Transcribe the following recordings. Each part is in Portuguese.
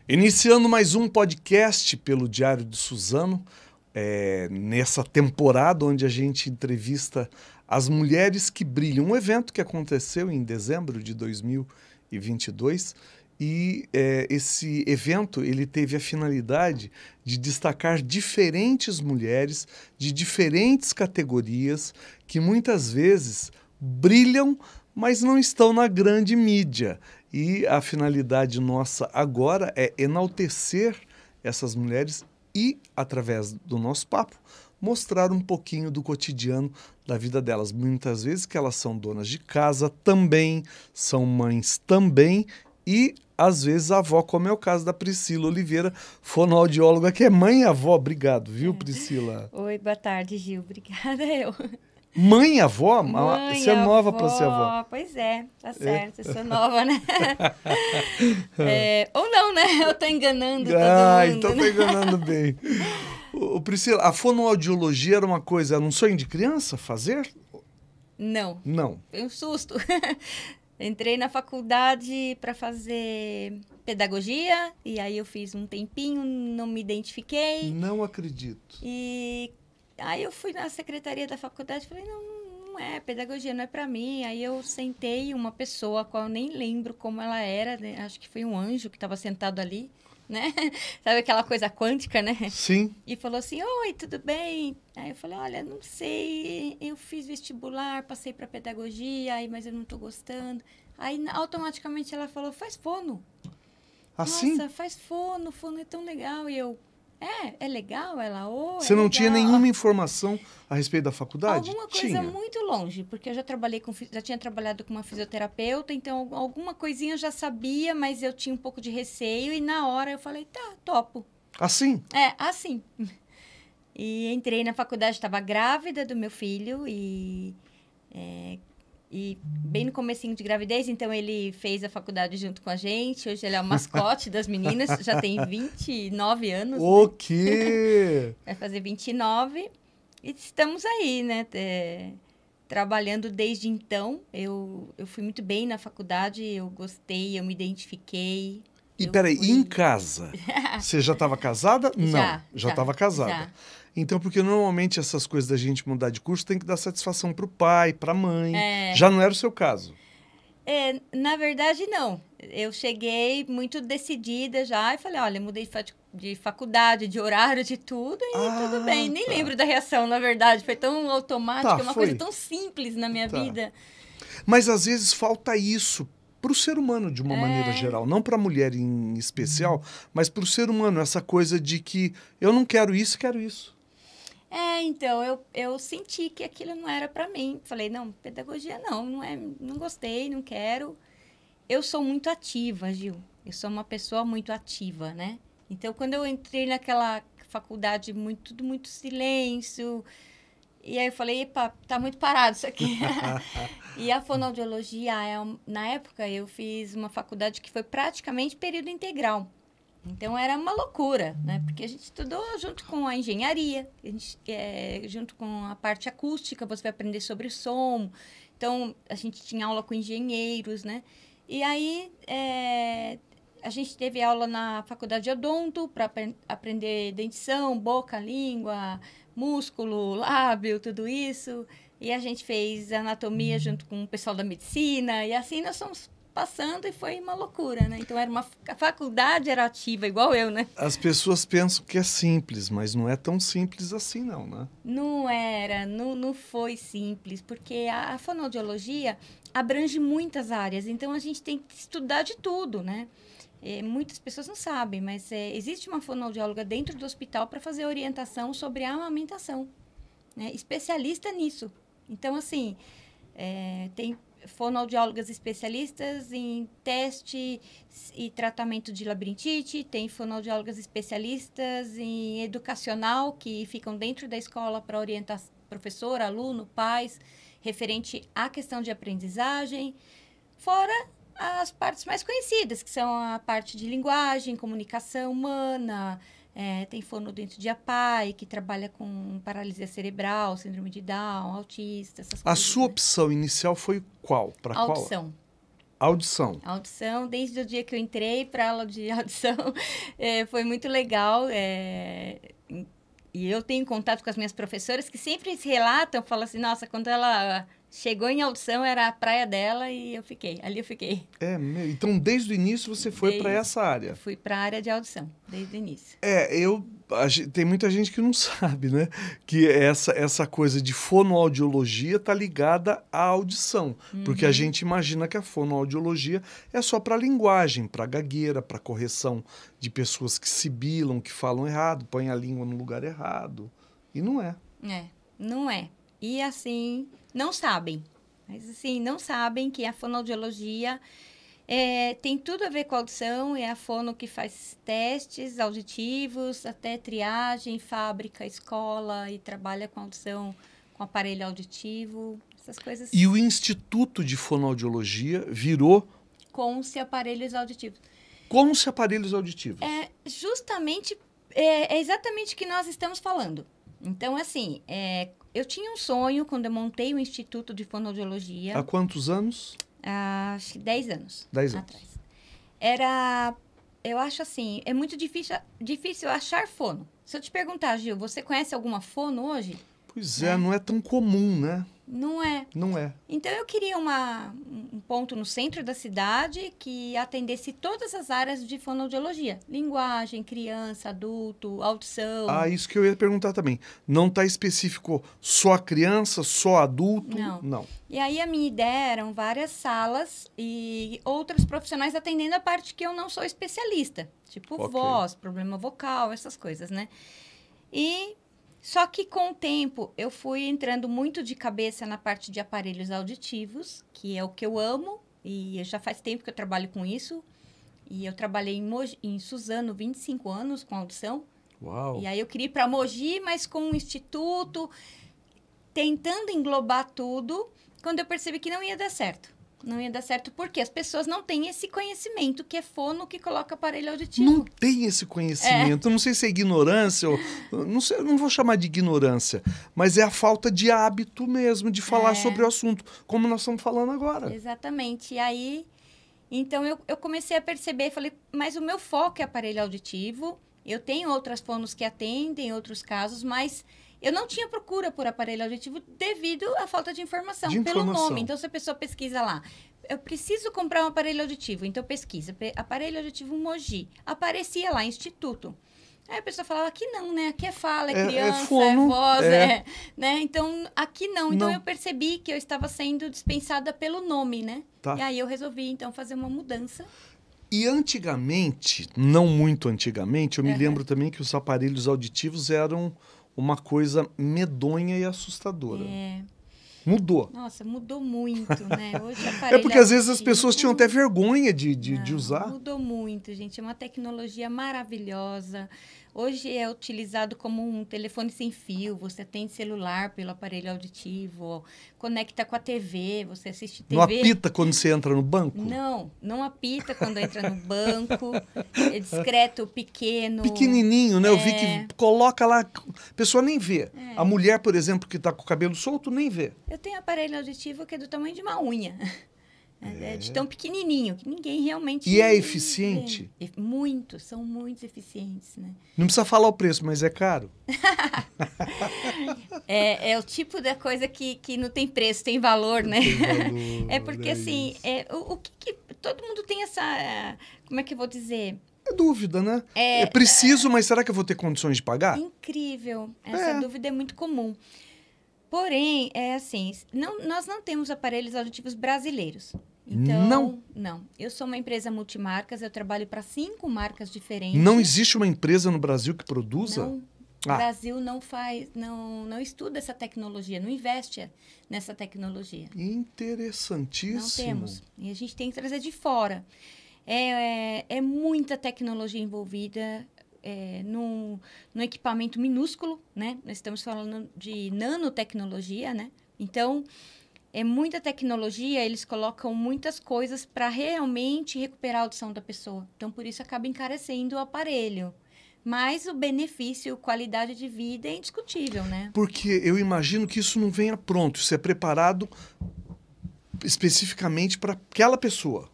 Iniciando mais um podcast pelo Diário de Suzano, nessa temporada onde a gente entrevista as mulheres que brilham. Um evento que aconteceu em dezembro de 2022 e esse evento ele teve a finalidade de destacar diferentes mulheres de diferentes categorias que muitas vezes brilham, mas não estão na grande mídia. E a finalidade nossa agora é enaltecer essas mulheres e, através do nosso papo, mostrar um pouquinho do cotidiano da vida delas. Muitas vezes que elas são donas de casa também, são mães também e, às vezes, a avó, como é o caso da Priscila Oliveira, fonoaudióloga, que é mãe e avó. Obrigado, viu, Priscila? Oi, boa tarde, Gil. Obrigada, eu. Mãe e avó? Mãe, Você é nova avó. para ser avó. Pois é, tá certo, eu sou nova, né? Ou não, né? Eu tô enganando todo mundo. Então tá enganando bem. Priscila, a fonoaudiologia era uma coisa, era um sonho de criança fazer? Não. Não. Foi um susto. Entrei na faculdade para fazer pedagogia, e aí eu fiz um tempinho, não me identifiquei. Não acredito. E aí eu fui na secretaria da faculdade e falei, não é, pedagogia não é para mim. Aí eu sentei uma pessoa, a qual eu nem lembro como ela era, né? Acho que foi um anjo que estava sentado ali, né? Sabe aquela coisa quântica, né? Sim. E falou assim, oi, tudo bem? Aí eu falei, olha, não sei, eu fiz vestibular, passei para pedagogia, mas eu não estou gostando. Aí automaticamente ela falou, faz fono. Assim? Nossa, faz fono é tão legal. E eu, é legal? Ela, Você é não legal. tinha nenhuma informação a respeito da faculdade? Alguma coisa tinha. muito longe, porque eu já tinha trabalhado com uma fisioterapeuta, então alguma coisinha eu já sabia, mas eu tinha um pouco de receio e na hora eu falei, tá, topo. Assim? Assim. E entrei na faculdade, estava grávida do meu filho e bem no comecinho de gravidez, então ele fez a faculdade junto com a gente. Hoje ele é o mascote das meninas, já tem 29 anos. O né? quê? Vai fazer 29 e estamos aí, né? Trabalhando desde então. Eu fui muito bem na faculdade, eu gostei, eu me identifiquei. E peraí, em casa? Você já estava casada? Não, já estava casada. Já. Então, porque normalmente essas coisas da gente mudar de curso tem que dar satisfação para o pai, para a mãe. Já não era o seu caso? Na verdade, não. Eu cheguei muito decidida já e falei, olha, mudei de faculdade, de horário, de tudo e tudo bem. Nem lembro da reação, na verdade. Foi tão automática, uma coisa tão simples na minha vida. Mas às vezes falta isso para o ser humano de uma maneira geral, não para a mulher em especial, mas para o ser humano, essa coisa de que eu não quero isso, quero isso. Então, eu senti que aquilo não era para mim. Falei, não, pedagogia não gostei, não quero. Eu sou muito ativa, Gil. Eu sou uma pessoa muito ativa, né? Então, quando eu entrei naquela faculdade, tudo muito silêncio, e aí eu falei, epa, tá muito parado isso aqui. E a fonoaudiologia, na época, eu fiz uma faculdade que foi praticamente período integral. Então, era uma loucura, né? Porque a gente estudou junto com a engenharia, junto com a parte acústica, você vai aprender sobre som. Então, a gente tinha aula com engenheiros, né? E aí, a gente teve aula na faculdade de odonto para aprender dentição, boca, língua, músculo, lábio, tudo isso. E a gente fez anatomia junto com o pessoal da medicina. E assim nós fomos passando e foi uma loucura, né? Então, a faculdade era ativa, igual eu, né? As pessoas pensam que é simples, mas não é tão simples assim, não, né? Não era, não foi simples, porque a fonoaudiologia abrange muitas áreas, então a gente tem que estudar de tudo, né? Muitas pessoas não sabem, mas existe uma fonoaudióloga dentro do hospital para fazer orientação sobre a amamentação, né? Especialista nisso. Então, assim, tem fonoaudiólogas especialistas em teste e tratamento de labirintite, tem fonoaudiólogas especialistas em educacional, que ficam dentro da escola para orientar professor, aluno, pais, referente à questão de aprendizagem, fora as partes mais conhecidas, que são a parte de linguagem, comunicação humana, tem fonodoente de APAE, que trabalha com paralisia cerebral, síndrome de Down, autista, essas coisas. A sua opção inicial foi qual? Para qual? Audição. Audição. Audição, desde o dia que eu entrei para aula de audição, foi muito legal. E eu tenho contato com as minhas professoras que sempre se relatam, falam assim, nossa, quando ela chegou em audição, era a praia dela e ali eu fiquei. Então, desde o início, você foi para essa área. Eu fui para a área de audição, desde o início. Tem muita gente que não sabe, né? Que essa coisa de fonoaudiologia está ligada à audição. Porque a gente imagina que a fonoaudiologia é só para linguagem, para gagueira, para correção de pessoas que sibilam, que falam errado, põem a língua no lugar errado. E não é. Não é. E assim, não sabem. Mas assim, não sabem que a fonoaudiologia tem tudo a ver com a audição. É a fono que faz testes auditivos, até triagem, fábrica, escola, e trabalha com audição, com aparelho auditivo, essas coisas. E o Instituto de Fonoaudiologia virou... Com-se aparelhos auditivos. Com-se aparelhos auditivos. É exatamente o que nós estamos falando. Então, assim, eu tinha um sonho quando eu montei o Instituto de Fonoaudiologia. Há quantos anos? Acho que 10 anos. 10 anos. Atrás. Eu acho assim, é muito difícil achar fono. Se eu te perguntar, Gil, você conhece alguma fono hoje? Pois não é tão comum, né? Não é. Não é. Então, eu queria um ponto no centro da cidade que atendesse todas as áreas de fonoaudiologia. Linguagem, criança, adulto, audição. Isso que eu ia perguntar também. Não está específico só criança, só adulto? Não. E aí, a minha ideia eram várias salas e outros profissionais atendendo a parte que eu não sou especialista. Tipo voz, problema vocal, essas coisas, né? Só que com o tempo eu fui entrando muito de cabeça na parte de aparelhos auditivos, que é o que eu amo, e já faz tempo que eu trabalho com isso. E eu trabalhei em Suzano 25 anos com audição. Uau! E aí eu queria ir para Mogi, mas com um instituto, tentando englobar tudo, quando eu percebi que não ia dar certo. Não ia dar certo porque as pessoas não têm esse conhecimento, que é fono que coloca aparelho auditivo. Não tem esse conhecimento. Não sei se é ignorância, não sei, não vou chamar de ignorância, mas é a falta de hábito mesmo de falar sobre o assunto, como nós estamos falando agora. Exatamente. E aí, então eu comecei a perceber, falei, mas o meu foco é aparelho auditivo. Eu tenho outras fonos que atendem outros casos, mas eu não tinha procura por aparelho auditivo devido à falta de informação, pelo nome. Então, se a pessoa pesquisa lá, eu preciso comprar um aparelho auditivo. Então, pesquisa, aparelho auditivo Mogi. Aparecia lá, instituto. Aí a pessoa falava, aqui não, né? Aqui é fala, é criança, fono, voz, né? Então, aqui não. Então, eu percebi que eu estava sendo dispensada pelo nome, né? Tá. E aí, eu resolvi, então, fazer uma mudança. E antigamente, não muito antigamente, eu me lembro também que os aparelhos auditivos eram uma coisa medonha e assustadora. Mudou. Nossa, mudou muito, né? Hoje aparelho porque às vezes as pessoas tinham até vergonha de usar. Mudou muito, gente. É uma tecnologia maravilhosa. Hoje é utilizado como um telefone sem fio. Você atende celular pelo aparelho auditivo, conecta com a TV, você assiste TV. Não apita quando você entra no banco? Não apita quando entra no banco. É discreto, pequeno. Pequenininho, né? Eu vi que coloca lá, a pessoa nem vê. A mulher, por exemplo, que está com o cabelo solto, nem vê. Eu tenho aparelho auditivo que é do tamanho de uma unha. É de tão pequenininho, que ninguém realmente... E é eficiente? São muito eficientes, né? Não precisa falar o preço, mas é caro. É o tipo da coisa que não tem preço, tem valor, né? Tem valor, é porque, assim, o que todo mundo tem essa... Como é que eu vou dizer? É dúvida, né? É preciso, mas será que eu vou ter condições de pagar? Incrível. Essa dúvida é muito comum. Porém, nós não temos aparelhos auditivos brasileiros. Então, não. Eu sou uma empresa multimarcas, eu trabalho para 5 marcas diferentes. Não existe uma empresa no Brasil que produza? Não. O Brasil não estuda essa tecnologia, não investe nessa tecnologia. Interessantíssimo. Não temos. E a gente tem que trazer de fora. É muita tecnologia envolvida num equipamento minúsculo, né? Nós estamos falando de nanotecnologia, né? Então, é muita tecnologia, eles colocam muitas coisas para realmente recuperar a audição da pessoa. Então, por isso, acaba encarecendo o aparelho. Mas o benefício, qualidade de vida é indiscutível, né? Porque eu imagino que isso não venha pronto, isso é preparado especificamente para aquela pessoa.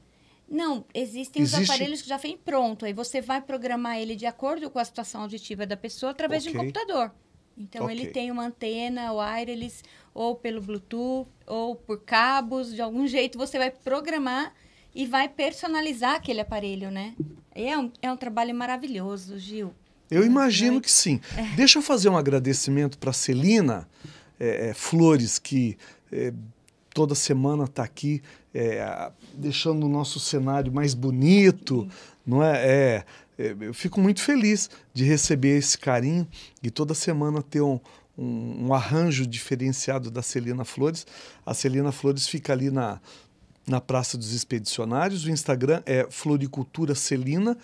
Não, existem os Existe? aparelhos que já vem pronto. Aí você vai programar ele de acordo com a situação auditiva da pessoa através de um Ok. computador. Então, Ok. ele tem uma antena wireless, ou pelo Bluetooth, ou por cabos. De algum jeito, você vai programar e vai personalizar aquele aparelho, né? E é um trabalho maravilhoso, Gil. Eu imagino que sim. Deixa eu fazer um agradecimento para Celina Flores, que toda semana está aqui deixando o nosso cenário mais bonito, não é? Eu fico muito feliz de receber esse carinho e toda semana ter um arranjo diferenciado da Celina Flores. A Celina Flores fica ali na Praça dos Expedicionários, o Instagram é Floricultura Celina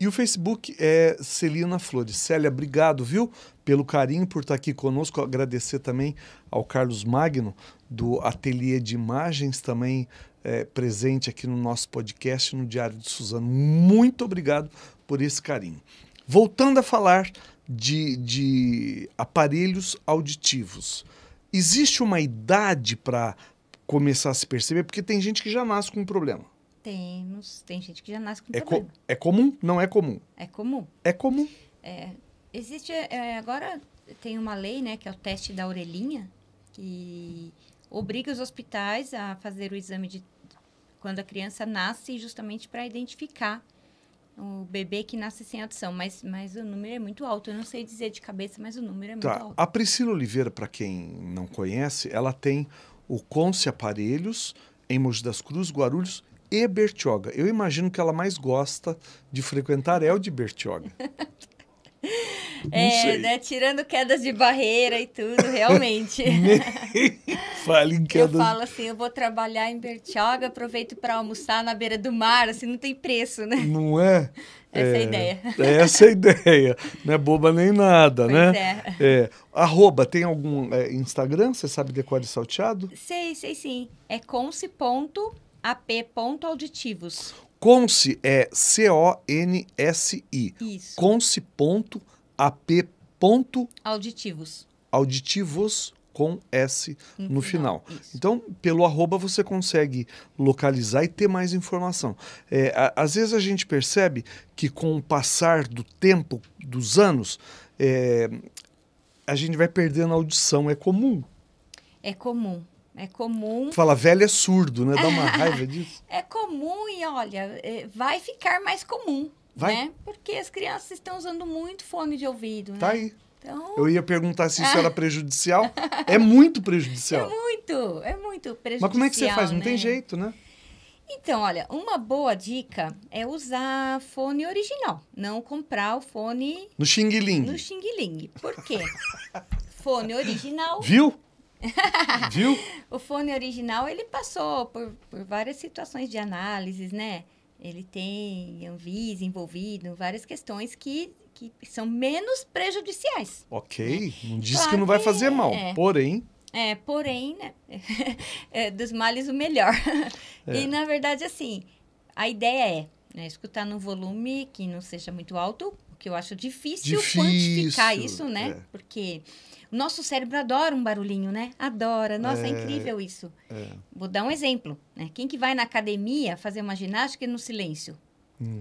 e o Facebook é Celina Flores. Célia, obrigado, viu, pelo carinho, por estar aqui conosco. Agradecer também ao Carlos Magno, do Ateliê de Imagens, também presente aqui no nosso podcast, no Diário de Suzano. Muito obrigado por esse carinho. Voltando a falar de aparelhos auditivos, existe uma idade para começar a se perceber? Porque tem gente que já nasce com um problema. Tem gente que já nasce com problema. É comum? Não é comum. É comum. É comum. Existe, agora tem uma lei, né, que é o teste da orelhinha, que obriga os hospitais a fazer o exame quando a criança nasce, justamente para identificar o bebê que nasce sem audição. Mas o número é muito alto. Eu não sei dizer de cabeça, mas o número é muito alto. A Priscila Oliveira, para quem não conhece, ela tem o Conce Aparelhos em Mogi das Cruzes, Guarulhos e Bertioga. Eu imagino que ela mais gosta de frequentar é o de Bertioga. Não sei. Né? Tirando quedas de barreira e tudo, realmente. Fale em quedas. Eu falo assim, eu vou trabalhar em Bertioga, aproveito para almoçar na beira do mar, assim, não tem preço, né? Não é? Essa é a ideia. Essa é a ideia. Não é boba nem nada, Pois né? Arroba, tem algum Instagram? Você sabe decorar de salteado? Sei sim. É conce.ap.auditivos. Conce é C-O-N-S-I. Isso. Conce.ap.auditivos. Auditivos. Com S no final. Isso. Então, pelo arroba você consegue localizar e ter mais informação. Às vezes a gente percebe que com o passar do tempo, dos anos, a gente vai perdendo a audição. É comum. É comum. Fala, velho é surdo, né? Dá uma raiva disso. É comum e, olha, vai ficar mais comum, né? Porque as crianças estão usando muito fone de ouvido, né? Tá aí. Então... Eu ia perguntar se isso era prejudicial. É muito prejudicial. É muito prejudicial. Mas como é que você faz? Não né? tem jeito, né? Então, olha, uma boa dica é usar fone original. Não comprar o fone... No Xing Ling. No Xing Ling. Por quê? Fone original... Viu? O fone original, ele passou por várias situações de análises, né? Ele tem Anvisa envolvido, várias questões que são menos prejudiciais. Ok, não diz que não vai fazer mal, porém... Porém, né? Dos males o melhor. E, na verdade, assim, a ideia é escutar num volume que não seja muito alto, o que eu acho difícil quantificar isso, né? Porque o nosso cérebro adora um barulhinho, né? Adora. Nossa, é incrível isso. Vou dar um exemplo, né? Quem que vai na academia fazer uma ginástica no silêncio?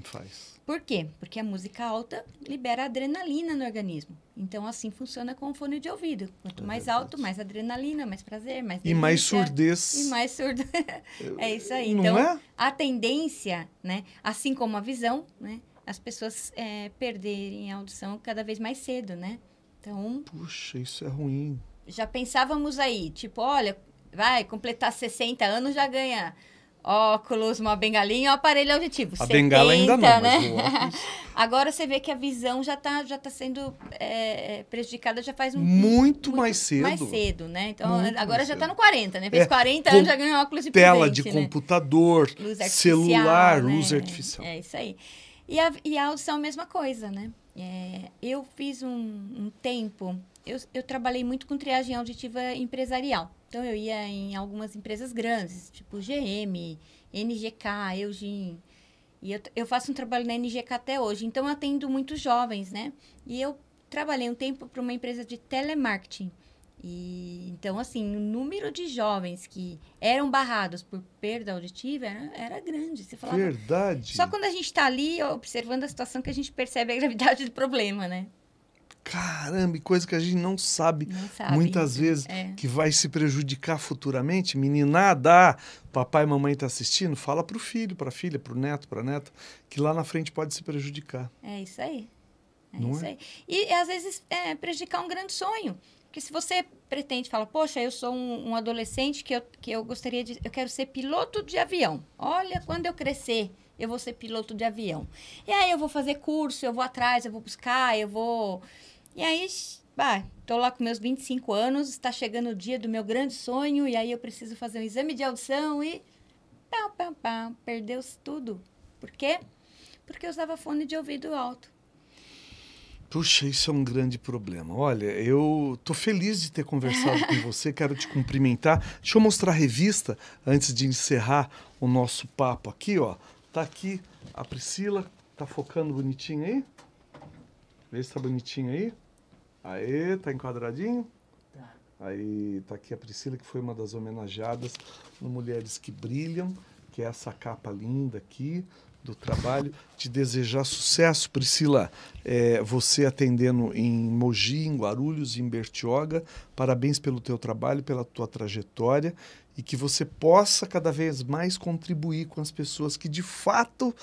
Faz. Por quê? Porque a música alta libera adrenalina no organismo. Então, assim funciona com o fone de ouvido. Quanto mais alto, mais adrenalina, mais prazer, mais delícia. E mais surdez. E mais surdo. É isso aí. Não Então, a tendência, né? Assim como a visão, né? As pessoas perderem a audição cada vez mais cedo, né? Então... Puxa, isso é ruim. Já pensávamos aí, tipo, olha, vai completar 60 anos, já ganha... óculos, uma bengalinha, um aparelho auditivo. A bengala ainda não, né? mas o óculos... Agora você vê que a visão já tá sendo prejudicada já faz muito mais cedo. Mais cedo, né? Então, muito agora já está no 40, né? Fez 40 com anos, já ganhou óculos de tela presente, de né? computador, luz celular, né? luz artificial. É isso aí. E a audição é a mesma coisa, né? Eu fiz um tempo... Eu trabalhei muito com triagem auditiva empresarial. Então, eu ia em algumas empresas grandes, tipo GM, NGK, Eugin. E eu faço um trabalho na NGK até hoje. Então, eu atendo muitos jovens, né? E eu trabalhei um tempo para uma empresa de telemarketing. E, então, assim, o número de jovens que eram barrados por perda auditiva era grande. Você falava, Verdade. só quando a gente está ali observando a situação que a gente percebe a gravidade do problema, né? Caramba, e coisa que a gente não sabe, Não sabe. muitas vezes, que vai se prejudicar futuramente. Meninada, papai e mamãe tá assistindo, fala pro filho, pra filha, pro neto, pra neta, que lá na frente pode se prejudicar. É isso aí. Não isso é? aí. E, às vezes, prejudicar um grande sonho. Porque se você pretende, fala, poxa, eu sou um adolescente que eu gostaria de... Eu quero ser piloto de avião. Olha, quando eu crescer, eu vou ser piloto de avião. E aí eu vou fazer curso, eu vou atrás, eu vou buscar, eu vou... E aí, tô lá com meus 25 anos, está chegando o dia do meu grande sonho, e aí eu preciso fazer um exame de audição e... Perdeu-se tudo. Por quê? Porque eu usava fone de ouvido alto. Puxa, isso é um grande problema. Olha, eu tô feliz de ter conversado com você, quero te cumprimentar. Deixa eu mostrar a revista antes de encerrar o nosso papo aqui, ó. Tá aqui a Priscila, tá focando bonitinho aí? Vê se tá bonitinho aí. Aê, tá enquadradinho? Tá. Aí, tá aqui a Priscila, que foi uma das homenageadas no Mulheres que Brilham, que é essa capa linda aqui do trabalho. Te desejar sucesso, Priscila, você atendendo em Mogi, em Guarulhos, em Bertioga. Parabéns pelo teu trabalho, pela tua trajetória, e que você possa cada vez mais contribuir com as pessoas que de fato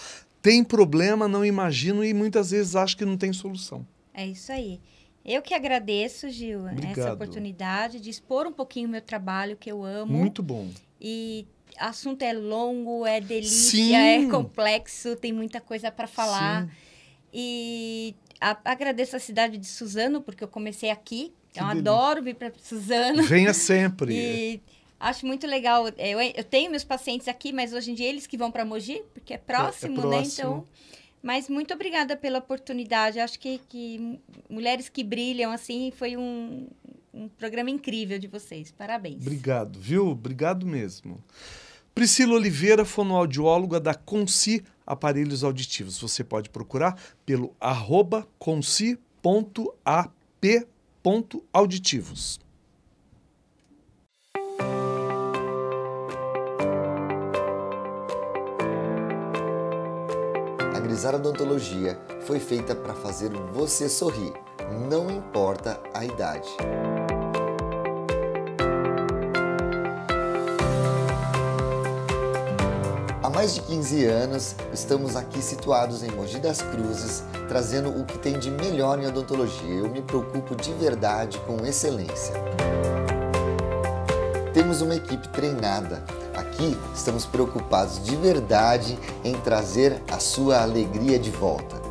têm problema, não imaginam e muitas vezes acham que não tem solução. É isso aí. Eu que agradeço, Gil, Obrigado. Essa oportunidade de expor um pouquinho o meu trabalho, que eu amo. Muito bom. E assunto é longo, é delícia, Sim. é complexo, tem muita coisa para falar. Sim. E agradeço a cidade de Suzano, porque eu comecei aqui. Que eu delícia. adoro vir para Suzano. Venha sempre. E acho muito legal. Eu tenho meus pacientes aqui, mas hoje em dia eles que vão para Mogi, porque é próximo, né? Então, mas muito obrigada pela oportunidade. Acho que Mulheres que Brilham, assim, foi um programa incrível de vocês. Parabéns. Obrigado, viu? Obrigado mesmo. Priscila Oliveira, fonoaudióloga da Conci Aparelhos Auditivos. Você pode procurar pelo @conci.ap.auditivos. A Grisara Odontologia foi feita para fazer você sorrir, não importa a idade. Há mais de 15 anos, estamos aqui situados em Mogi das Cruzes, trazendo o que tem de melhor em odontologia. Eu me preocupo de verdade com excelência. Temos uma equipe treinada. Aqui estamos preocupados de verdade em trazer a sua alegria de volta.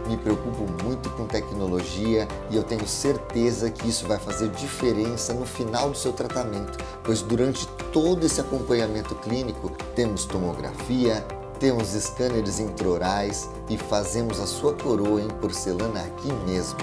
Me preocupo muito com tecnologia e eu tenho certeza que isso vai fazer diferença no final do seu tratamento, pois durante todo esse acompanhamento clínico temos tomografia, temos scanners intraorais e fazemos a sua coroa em porcelana aqui mesmo.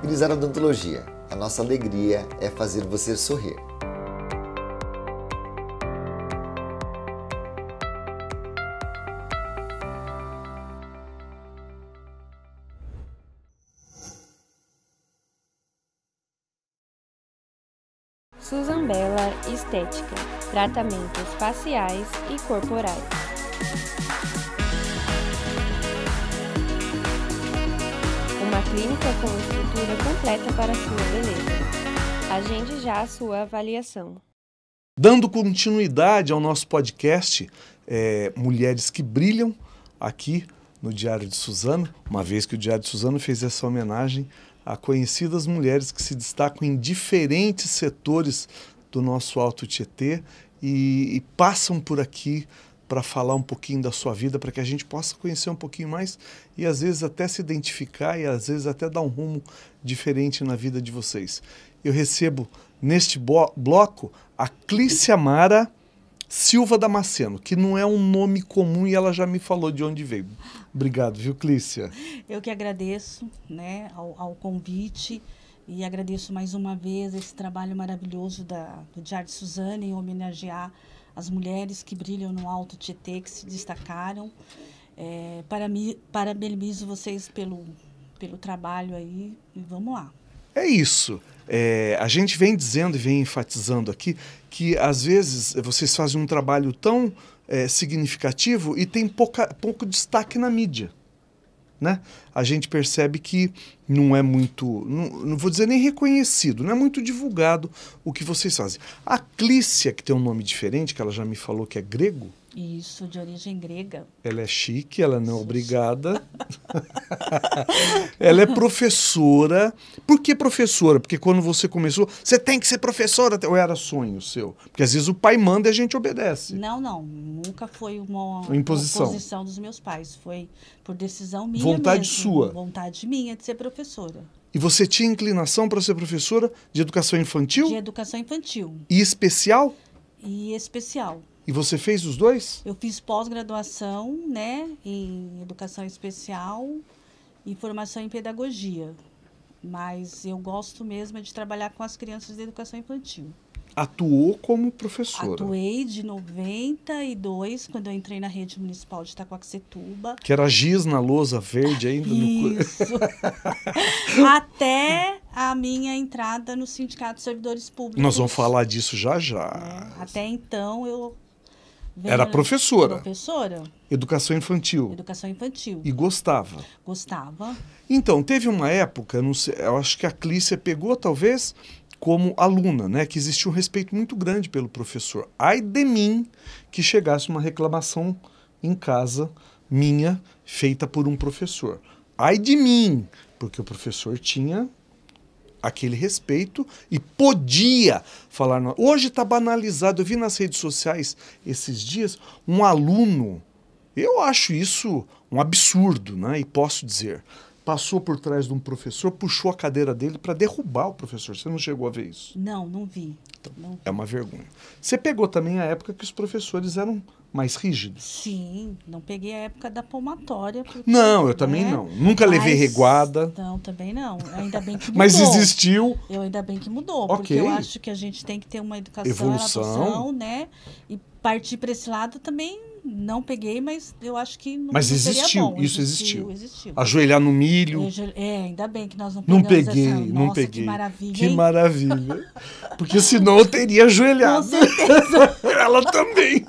Grisara Odontologia, a nossa alegria é fazer você sorrir. Susan Bella Estética, tratamentos faciais e corporais. Uma clínica com estrutura completa para a sua beleza. Agende já a sua avaliação. Dando continuidade ao nosso podcast Mulheres que Brilham, aqui no Diário de Suzano, uma vez que o Diário de Suzano fez essa homenagem a conhecidas mulheres que se destacam em diferentes setores do nosso Alto Tietê e passam por aqui para falar um pouquinho da sua vida, para que a gente possa conhecer um pouquinho mais e às vezes até se identificar e às vezes até dar um rumo diferente na vida de vocês. Eu recebo neste bloco a Clícia Mara Silva Damasceno, que não é um nome comum e ela já me falou de onde veio. Obrigado, viu, Clícia? Eu que agradeço, né, ao convite e agradeço mais uma vez esse trabalho maravilhoso do Diário de Suzano em homenagear as mulheres que brilham no Alto Tietê, que se destacaram. Parabenizo vocês pelo trabalho aí e vamos lá. É isso. A gente vem dizendo e vem enfatizando aqui que às vezes vocês fazem um trabalho tão significativo e tem pouco destaque na mídia, né? A gente percebe que não é muito, não vou dizer nem reconhecido, não é muito divulgado o que vocês fazem. A Clícia, que tem um nome diferente, que ela já me falou que é grego. Isso, de origem grega. Ela é chique, ela não é obrigada. Ela é professora. Por que professora? Porque quando você começou, você tem que ser professora, ou era sonho seu? Porque às vezes o pai manda e a gente obedece. Não, nunca foi uma imposição dos meus pais. Foi por decisão minha vontade mesmo, sua. Vontade minha de ser professora. E você tinha inclinação para ser professora de educação infantil? De educação infantil. E especial? E especial. E você fez os dois? Eu fiz pós-graduação, né, em educação especial e formação em pedagogia. Mas eu gosto mesmo de trabalhar com as crianças de educação infantil. Atuou como professora? Atuei de 92, quando eu entrei na rede municipal de Itaquaquecetuba. Que era giz na lousa verde ainda? Isso. Até a minha entrada no Sindicato de Servidores Públicos. Nós vamos falar disso já já. Até então eu... Era professora. Professora. Educação infantil. Educação infantil. E gostava. Gostava. Então, teve uma época, não sei, eu acho que a Clícia pegou, talvez, como aluna, né? Que existia um respeito muito grande pelo professor. Ai de mim que chegasse uma reclamação em casa minha, feita por um professor. Ai de mim, porque o professor tinha aquele respeito e podia falar. Hoje está banalizado. Eu vi nas redes sociais esses dias um aluno, eu acho isso um absurdo, né? E posso dizer, passou por trás de um professor, puxou a cadeira dele para derrubar o professor. Você não chegou a ver isso? Não vi. Então, não vi. É uma vergonha. Você pegou também a época que os professores eram mais rígidos? Sim, não peguei a época da palmatória. Porque, não, eu também não. Nunca levei reguada. Não, também não. Ainda bem que mudou. Mas existiu. Eu ainda bem que mudou, Okay. porque eu acho que a gente tem que ter uma educação, né? E partir para esse lado também não peguei, mas eu acho que não, mas não existiu, seria bom. Isso existiu. Existiu. Ajoelhar no milho. Ainda bem que nós não Não pegamos peguei, essa... não Nossa, peguei. Que maravilha, Que hein? maravilha. Porque senão eu teria ajoelhado. Com certeza. Ela também.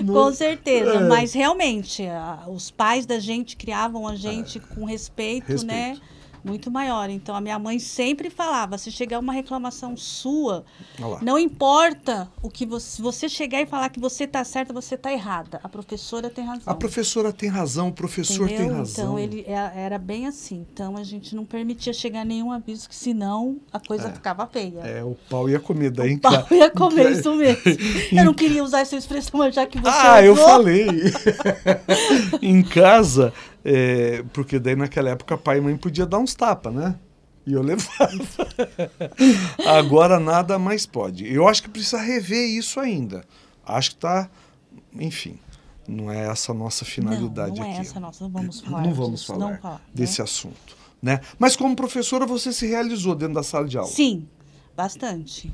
Com certeza, mas realmente, os pais da gente criavam a gente com respeito, né? Muito maior. Então, a minha mãe sempre falava, se chegar uma reclamação sua, não importa o que você chegar e falar que você está certa, você está errada. A professora tem razão. A professora tem razão, o professor Entendeu? tem razão. Então, ele era bem assim. Então, a gente não permitia chegar nenhum aviso, que senão a coisa ficava feia. O pau ia comer daí. O pau ia comer, isso mesmo. Eu não queria usar essa expressão, mas já que você usou. Eu falei. Em casa... porque daí naquela época pai e mãe podia dar uns tapas, né? E eu levava. Agora nada mais pode. Eu acho que precisa rever isso ainda. Acho que está, enfim, não é essa a nossa finalidade aqui. Não é essa a nossa, não vamos falar Não vamos disso, falar desse assunto, né? Mas como professora você se realizou dentro da sala de aula? Sim, bastante.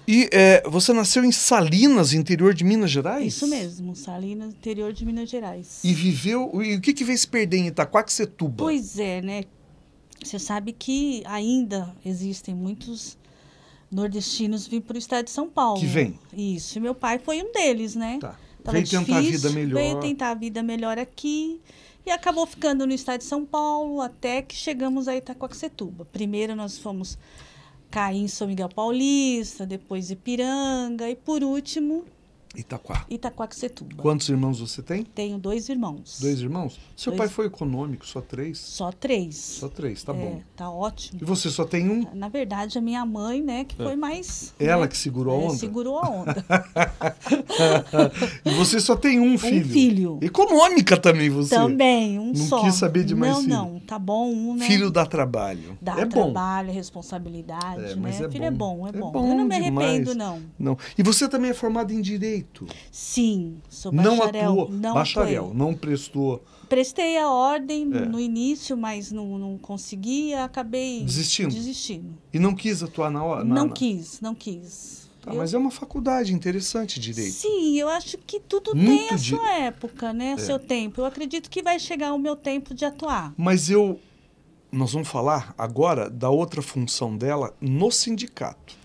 E você nasceu em Salinas, interior de Minas Gerais? Isso mesmo, Salinas, interior de Minas Gerais. E viveu... E o que veio se perder em Itaquaquecetuba? Pois é, né? Você sabe que ainda existem muitos nordestinos vindo para o estado de São Paulo. Que vem? Isso, e meu pai foi um deles, né? Tá. Veio tentar a vida melhor. Veio tentar a vida melhor aqui e acabou ficando no estado de São Paulo até que chegamos a Itaquaquecetuba. Primeiro nós fomos... caí em São Miguel Paulista, depois Ipiranga e, por último, Itaquaquecetuba. Quantos irmãos você tem? Tenho 2 irmãos. 2 irmãos? Seu pai foi econômico, só 3? Só 3. Só 3, tá bom. Tá ótimo. E você só tem um? Na verdade, a minha mãe, né, que foi mais... Ela né, que segurou a onda? Segurou a onda. E você só tem um filho? Um filho. Econômica também você? Também, um não só. Não quis saber de mais filho? Não, tá bom um, né? Filho dá trabalho. Dá trabalho, responsabilidade, mas né? Filho bom. É bom Eu não me demais. arrependo, não. E você também é formado em Direito? Sim, sou bacharel. Não atuou? Não bacharel, atuei. não prestou? Prestei a ordem no início, mas não conseguia, acabei desistindo. E não quis atuar na hora? Não quis. Tá, mas é uma faculdade interessante, Direito. Sim, eu acho que tudo tem a sua época, né? Seu tempo. Eu acredito que vai chegar o meu tempo de atuar. Mas nós vamos falar agora da outra função dela no sindicato.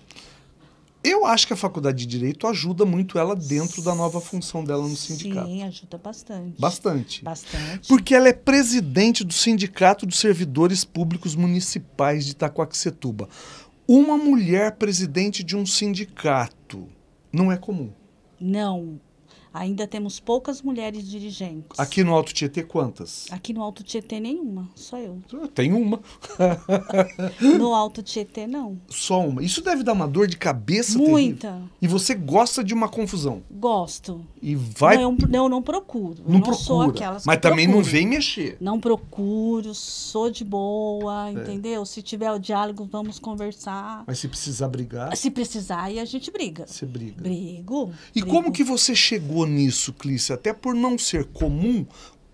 Eu acho que a faculdade de Direito ajuda muito ela dentro da nova função dela no sindicato. Sim, ajuda bastante. Bastante. Bastante. Porque ela é presidente do Sindicato dos Servidores Públicos Municipais de Itaquaquecetuba. Uma mulher presidente de um sindicato não é comum. Não. Ainda temos poucas mulheres dirigentes. Aqui no Alto Tietê, quantas? Aqui no Alto Tietê, nenhuma. Só eu. Tem uma. No Alto Tietê, não. Só uma. Isso deve dar uma dor de cabeça muita. Terrível. E você gosta de uma confusão? Gosto. E vai... Não, eu não procuro. Não procura. Sou aquelas que mas também procuro. Não vem mexer. Não procuro, sou de boa, entendeu? Se tiver o diálogo, vamos conversar. Mas se precisar brigar... Se precisar, aí a gente briga. Você briga. Brigo. E como que você chegou nisso, Clícia? Até por não ser comum,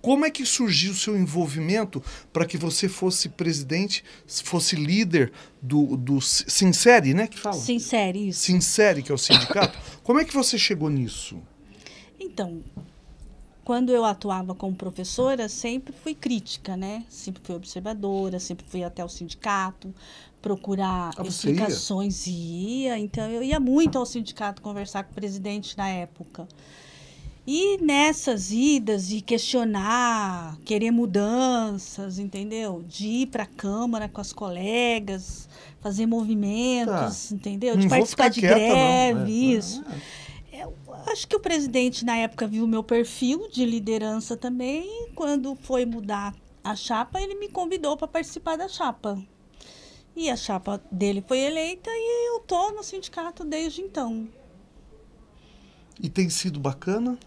como é que surgiu o seu envolvimento para que você fosse presidente, fosse líder do Sincere, né? Que fala? Sincere, isso. Sincere, que é o sindicato. Como é que você chegou nisso? Então, quando eu atuava como professora, sempre fui crítica, né? Sempre fui observadora, sempre fui até o sindicato procurar explicações. Ia? Então, eu ia muito ao sindicato conversar com o presidente na época. E nessas idas e questionar, querer mudanças, entendeu? De ir para a Câmara com as colegas, fazer movimentos, entendeu? De participar de greve, isso. Eu acho que o presidente, na época, viu o meu perfil de liderança também. E quando foi mudar a chapa, ele me convidou para participar da chapa. E a chapa dele foi eleita e eu estou no sindicato desde então. E tem sido bacana?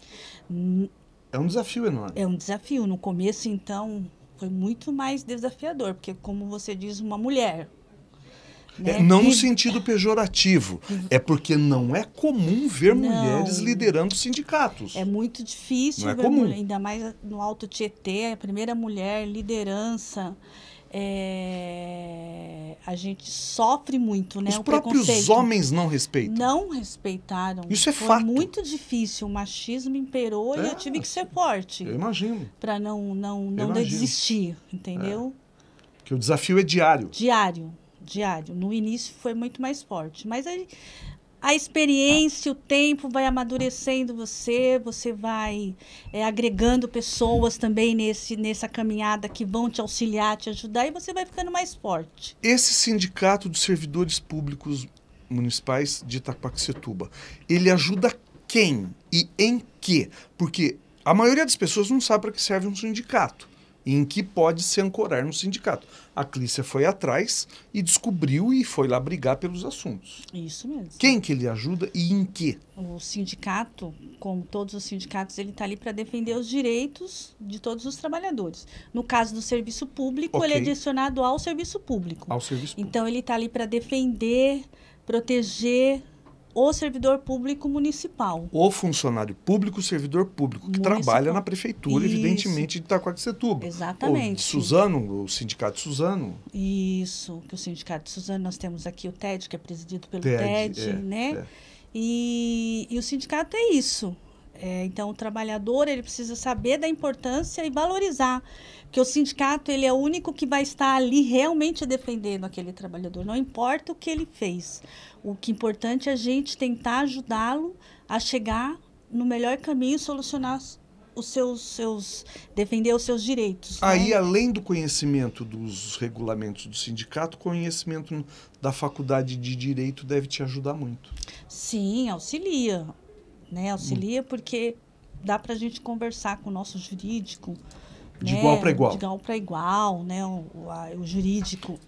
É um desafio enorme. É um desafio. No começo, então, foi muito mais desafiador, porque, como você diz, uma mulher... Né? Não no sentido pejorativo, é porque não é comum ver mulheres liderando sindicatos. É muito difícil ver mulher, ainda mais no Alto Tietê, a primeira mulher, liderança... a gente sofre muito, né? Os próprios homens não respeitam. Não respeitaram. Isso é Foi fato. Muito difícil. O machismo imperou e eu tive que ser forte. Eu imagino. Para não desistir, entendeu? Porque o desafio é diário. Diário. No início foi muito mais forte. Mas a experiência, o tempo vai amadurecendo você vai agregando pessoas também nessa caminhada que vão te auxiliar, te ajudar, e você vai ficando mais forte. Esse sindicato dos servidores públicos municipais de Itaquaquecetuba, ele ajuda quem e em quê? Porque a maioria das pessoas não sabe para que serve um sindicato e em que pode se ancorar no sindicato. A Clícia foi atrás e descobriu e foi lá brigar pelos assuntos. Isso mesmo. Quem que ele ajuda e em quê? O sindicato, como todos os sindicatos, ele está ali para defender os direitos de todos os trabalhadores. No caso do serviço público, ele é direcionado ao serviço público. Ao serviço público. Então, ele está ali para defender, proteger o servidor público municipal. O funcionário público, o servidor público, que trabalha na prefeitura, evidentemente, de Itaquaquecetuba. Exatamente. Ou de Suzano, o sindicato de Suzano. Isso, que o sindicato de Suzano, nós temos aqui o TED, que é presidido pelo TED, né? E o sindicato é isso. Então, o trabalhador, ele precisa saber da importância e valorizar, porque o sindicato, ele é o único que vai estar ali realmente defendendo aquele trabalhador, não importa o que ele fez. O que é importante é a gente tentar ajudá-lo a chegar no melhor caminho, solucionar defender os seus direitos. Aí, né? além do conhecimento dos regulamentos do sindicato, conhecimento da faculdade de Direito deve te ajudar muito. Sim, auxilia. né? Auxilia porque dá para a gente conversar com o nosso jurídico. De né? igual para igual. De igual para igual, né? O jurídico.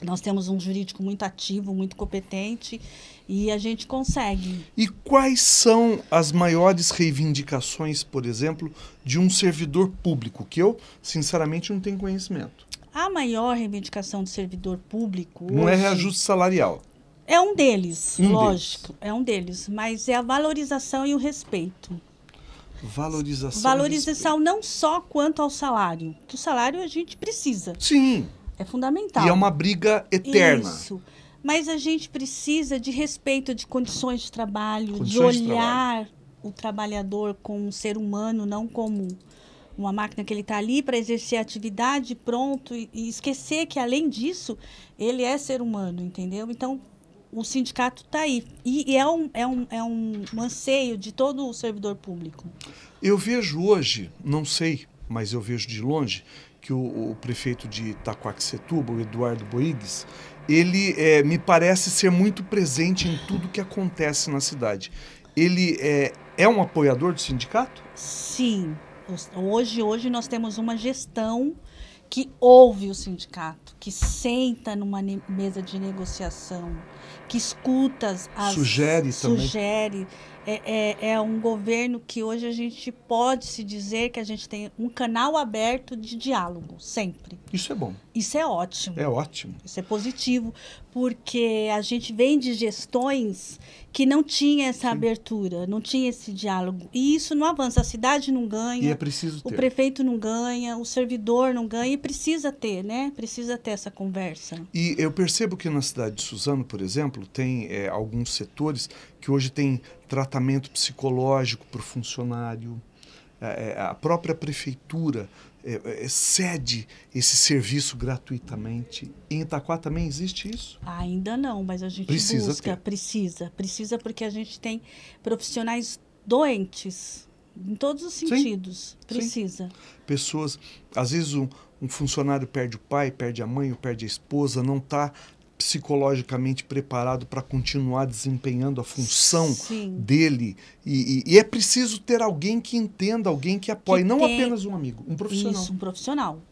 Nós temos um jurídico muito ativo, muito competente, e a gente consegue. E quais são as maiores reivindicações, por exemplo, de um servidor público, que eu, sinceramente, não tenho conhecimento? A maior reivindicação do servidor público Não é hoje reajuste salarial. é um deles, Um lógico, é um deles, mas é a valorização e o respeito. Valorização. Valorização não só quanto ao salário, que o salário a gente precisa, Sim. é fundamental. E é uma briga eterna. Isso. Mas a gente precisa de respeito, de condições de trabalho, Condições de de olhar o trabalhador como um ser humano, não como uma máquina que ele está ali para exercer a atividade, pronto, e esquecer que, além disso, ele é ser humano, entendeu? Então, o sindicato está aí. E é um anseio de todo o servidor público. Eu vejo hoje, não sei, mas eu vejo de longe, que o prefeito de Itaquaquecetuba, o Eduardo Boigues, ele me parece ser muito presente em tudo que acontece na cidade. Ele é um apoiador do sindicato? Sim. Hoje nós temos uma gestão que ouve o sindicato, que senta numa mesa de negociação, que escuta Sugere também. Sugere. É um governo que hoje a gente pode se dizer que a gente tem um canal aberto de diálogo, sempre. Isso é bom. Isso é ótimo. É ótimo. Isso é positivo, porque a gente vem de gestões que não tinha essa abertura, não tinha esse diálogo. E isso não avança. A cidade não ganha, E é preciso ter. o prefeito não ganha, o servidor não ganha, e precisa ter, né? Precisa ter essa conversa. E eu percebo que na cidade de Suzano, por exemplo, tem alguns setores que hoje têm tratamento psicológico para o funcionário. A própria prefeitura cede esse serviço gratuitamente. Em Itaquá também existe isso? Ainda não, mas a gente Precisa busca. ter. Precisa porque a gente tem profissionais doentes em todos os sentidos. Precisa. Pessoas, às vezes um funcionário perde o pai, perde a mãe, ou perde a esposa, não está psicologicamente preparado para continuar desempenhando a função Sim. dele. E é preciso ter alguém que entenda, alguém que apoie, Que não tem- apenas um amigo, um profissional. Isso, um profissional.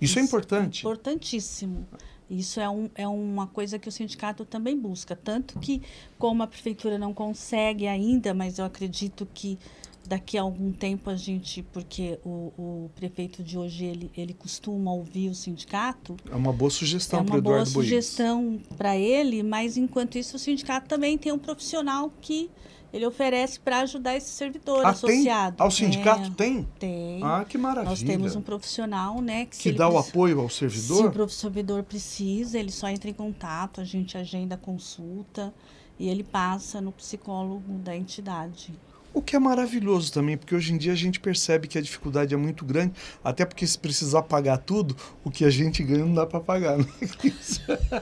Isso é importante. Importantíssimo. Isso é uma coisa que o sindicato também busca. Tanto que, como a prefeitura não consegue ainda, mas eu acredito que daqui a algum tempo a gente, porque o prefeito de hoje, ele costuma ouvir o sindicato, É uma boa sugestão é para o uma boa Eduardo Boigues. sugestão para ele, mas enquanto isso o sindicato também tem um profissional que ele oferece para ajudar esse servidor associado. Ao sindicato tem? Tem. Ah, que maravilha. Nós temos um profissional, né, que, se que ele dá o precisa- apoio ao Se servidor? o servidor precisa, ele só entra em contato, a gente agenda a consulta e ele passa no psicólogo da entidade. O que é maravilhoso também, porque hoje em dia a gente percebe que a dificuldade é muito grande, até porque se precisar pagar tudo, o que a gente ganha não dá para pagar. Né?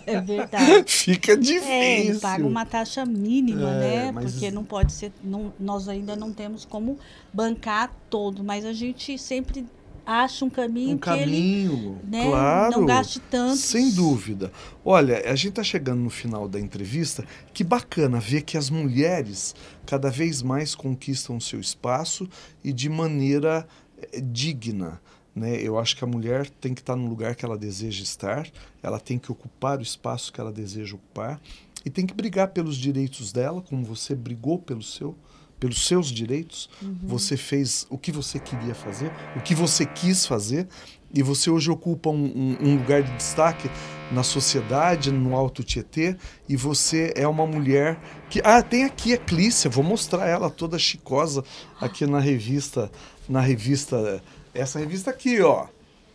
É verdade. Fica difícil. Ele paga uma taxa mínima, né? mas- Porque não pode ser. Nós ainda não temos como bancar todo, mas a gente sempre acha um caminho que ele, caminho, né, claro. não gaste tanto. Sem dúvida. Olha, a gente está chegando no final da entrevista. Que bacana ver que as mulheres cada vez mais conquistam o seu espaço e de maneira digna. Né? Eu acho que a mulher tem que estar no lugar que ela deseja estar, ela tem que ocupar o espaço que ela deseja ocupar e tem que brigar pelos direitos dela, como você brigou pelos seus direitos. Você fez o que você queria fazer, o que você quis fazer, e você hoje ocupa um lugar de destaque na sociedade, no Alto Tietê, e você é uma mulher que... Ah, tem aqui a Clícia, vou mostrar ela toda chicosa aqui na revista, essa revista aqui, ó,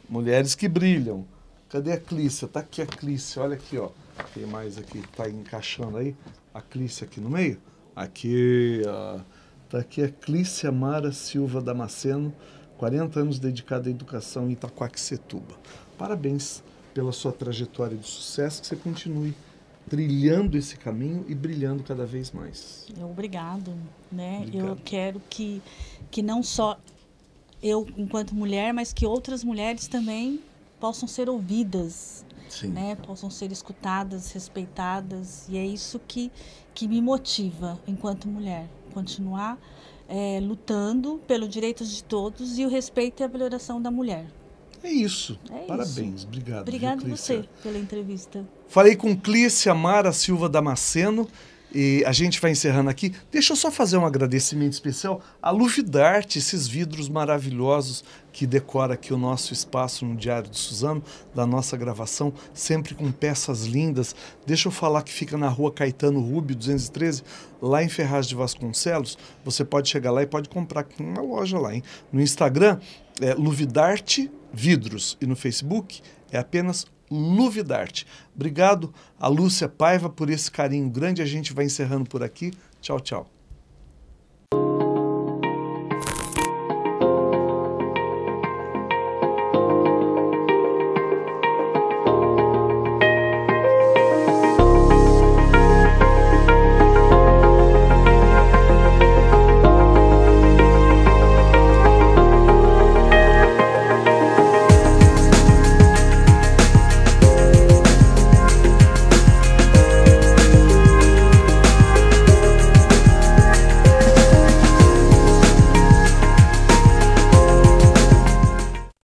Mulheres que Brilham. Cadê a Clícia? Tá aqui a Clícia, olha aqui, ó. Tem mais aqui, tá encaixando aí, a Clícia aqui no meio. Aqui, ó. Tá aqui a Clícia Mara Silva Damasceno, 40 anos dedicada à educação em Itaquaquecetuba. Parabéns pela sua trajetória de sucesso, que você continue trilhando esse caminho e brilhando cada vez mais. Obrigado, né? Obrigado. Eu quero que não só eu, enquanto mulher, mas que outras mulheres também possam ser ouvidas, Sim. né? Possam ser escutadas, respeitadas, e é isso que me motiva enquanto mulher. continuar lutando pelos direitos de todos e o respeito e a valoração da mulher. É isso. É Parabéns. isso. Obrigado. Obrigado viu, você pela entrevista. Falei com Clícia Mara Silva Damasceno e a gente vai encerrando aqui. Deixa eu só fazer um agradecimento especial à Luvidarte, esses vidros maravilhosos que decora aqui o nosso espaço no Diário do Suzano, da nossa gravação, sempre com peças lindas. Deixa eu falar que fica na rua Caetano Rubio, 213, lá em Ferraz de Vasconcelos. Você pode chegar lá e pode comprar aqui numa loja lá, hein? No Instagram é Luvidarte Vidros e no Facebook é apenas Luvidarte. Obrigado a Lúcia Paiva por esse carinho grande. A gente vai encerrando por aqui. Tchau, tchau.